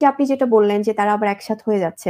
যে আপনি যেটা বললেন যে তারা আবার একসাথে হয়ে যাচ্ছে।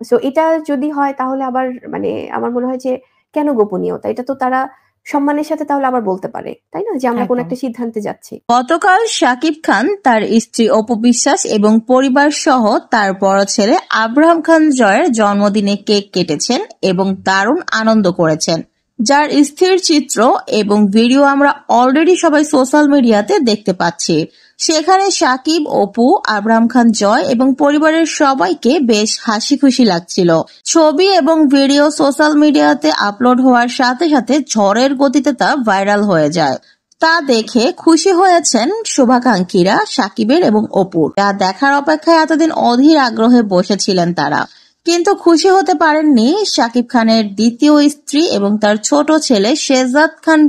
সো এটা যদি হয় তাহলে আবার মানে আমার মনে হয় যে কেন গোপনীয়তা? এটা তো তারা সম্মানের সাথে তাহলে আবার বলতে পারে। তাই না? যে আমরা কোন একদম। একটা সিদ্ধান্তে যাচ্ছি। গতকাল শাকিব খান তার স্ত্রী অপু বিশ্বাস এবং পরিবার সহ তার বড় ছেলে আব্রাহাম খান জয়ের জন্মদিনে কেক কেটেছেন এবং দারুণ আনন্দ করেছেন, যার স্থির চিত্র এবং ভিডিও আমরা অলরেডি সবাই সোশ্যাল মিডিয়াতে দেখতে পাচ্ছি। সেখানে শাকিব, অপু, আব্রাহাম খান জয় এবং পরিবারের সবাইকে বেশ হাসি খুশি লাগছিল। ছবি এবং ভিডিও সোশ্যাল মিডিয়াতে আপলোড হওয়ার সাথে সাথে ঝড়ের গতিতে তা ভাইরাল হয়ে যায়। তা দেখে খুশি হয়েছেন শুভাকাঙ্ক্ষীরা শাকিবের এবং অপুর, যা দেখার অপেক্ষায় এতদিন অধীর আগ্রহে বসেছিলেন তারা। কিন্তু খুশি হতে পারেননি শাকিব খানের দ্বিতীয় স্ত্রী এবং তার ছোট ছেলে শেহজাদ খান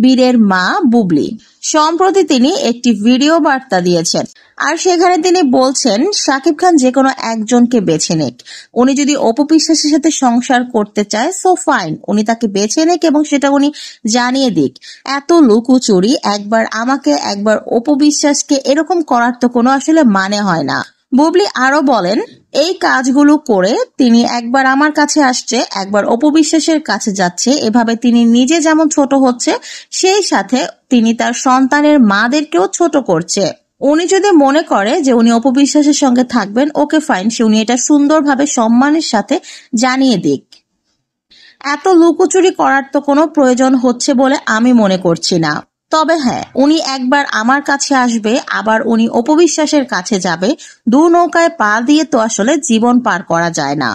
বীরের মা বুবলি। সম্প্রতি তিনি একটি ভিডিও বার্তা দিয়েছেন, আর সেখানে তিনি বলছেন শাকিব খান যে কোনো একজনকে বেছে নেক। উনি যদি অপু বিশ্বাসের সাথে সংসার করতে চায় সো ফাইন, উনি তাকে বেছে নেক এবং সেটা উনি জানিয়ে দিক। এত লুকোচুরি, একবার আমাকে একবার অপু বিশ্বাসকে, এরকম করার তো কোনো আসলে মানে হয় না। বুবলি আরো বলেন, এই কাজগুলো করে তিনি একবার আমার কাছে আসছে, একবার অপু বিশ্বাসের কাছে যাচ্ছে, এভাবে তিনি নিজে যেমন ছোট হচ্ছে সেই সাথে তিনি তার সন্তানের মাদেরকেও ছোট করছে। উনি যদি মনে করে যে উনি অপু বিশ্বাসের সঙ্গে থাকবেন, ওকে ফাইন, সে উনি এটা সুন্দরভাবে সম্মানের সাথে জানিয়ে দিক। এত লুকোচুরি করার তো কোনো প্রয়োজন হচ্ছে বলে আমি মনে করছি না। তবে হ্যাঁ, উনি একবার আমার কাছে আসবে, আবার উনি অপু বিশ্বাসের কাছে যাবে। দু নৌকায় পা দিয়ে তো আসলে জীবন পার করা যায় না।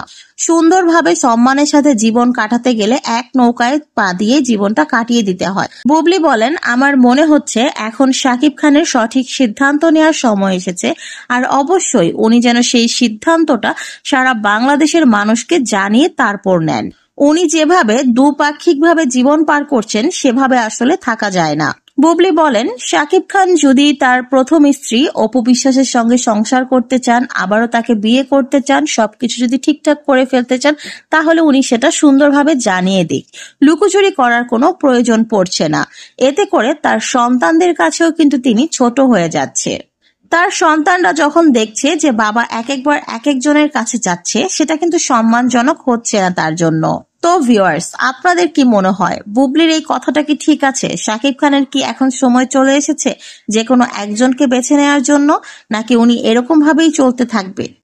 সুন্দরভাবে সম্মানের সাথে জীবন কাটাতে গেলে এক নৌকায় পা দিয়ে জীবনটা কাটিয়ে দিতে হয়। বুবলি বলেন, আমার মনে হচ্ছে এখন শাকিব খানের সঠিক সিদ্ধান্ত নেওয়ার সময় এসেছে, আর অবশ্যই উনি যেন সেই সিদ্ধান্তটা সারা বাংলাদেশের মানুষকে জানিয়ে তারপর নেন। উনি যেভাবে দুপাক্ষিকভাবে জীবন পার করছেন সেভাবে আসলে থাকা যায় না। বুবলি বলেন, শাকিব খান যদি তার প্রথম স্ত্রী অপু বিশ্বাসের সঙ্গে সংসার করতে চান, আবারও তাকে বিয়ে করতে চান, সবকিছু যদি ঠিকঠাক করে ফেলতে চান, তাহলে উনি সেটা সুন্দরভাবে জানিয়ে দিক। লুকোচুরি করার কোনো প্রয়োজন পড়ছে না। এতে করে তার সন্তানদের কাছেও কিন্তু তিনি ছোট হয়ে যাচ্ছে। তার সন্তানরা যখন দেখছে যে বাবা এক একবার এক একজনের কাছে যাচ্ছে, সেটা কিন্তু সম্মানজনক হচ্ছে না তার জন্য। তো ভিউয়ার্স, আপনাদের কি মনে হয় বুবলির এই কথাটা কি ঠিক আছে? শাকিব খানের কি এখন সময় চলে এসেছে যে কোনো একজনকে বেছে নেওয়ার জন্য, নাকি উনি এরকম ভাবেই চলতে থাকবে?